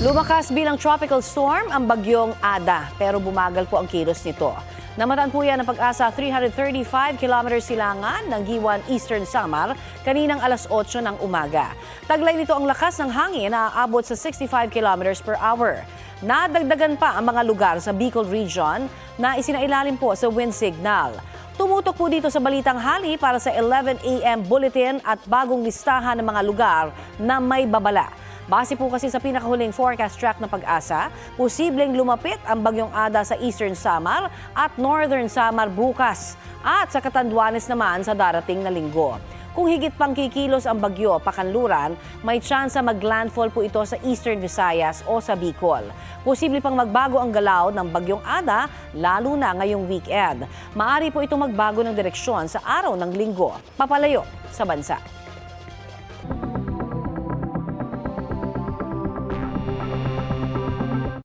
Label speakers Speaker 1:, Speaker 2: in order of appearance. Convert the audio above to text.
Speaker 1: Lumakas bilang tropical storm ang bagyong Ada, pero bumagal po ang kilos nito. Namatan po yan ng Pag-asa 335 km silangan ng Giwan, Eastern Samar kaninang alas 8 ng umaga. Taglay nito ang lakas ng hangin na aabot sa 65 km per hour. Nadagdagan pa ang mga lugar sa Bicol Region na isinailalim po sa wind signal. Tumutok po dito sa Balitang Hali para sa 11 a.m. bulletin at bagong listahan ng mga lugar na may babala. Base po kasi sa pinakahuling forecast track ng Pag-asa, posibleng lumapit ang bagyong Ada sa Eastern Samar at Northern Samar bukas at sa Catanduanes naman sa darating na linggo. Kung higit pang kikilos ang bagyo pakanluran, may tsansa maglandfall po ito sa Eastern Visayas o sa Bicol. Posible pang magbago ang galaw ng bagyong Ada lalo na ngayong weekend. Maari po itong magbago ng direksyon sa araw ng linggo, papalayo sa bansa.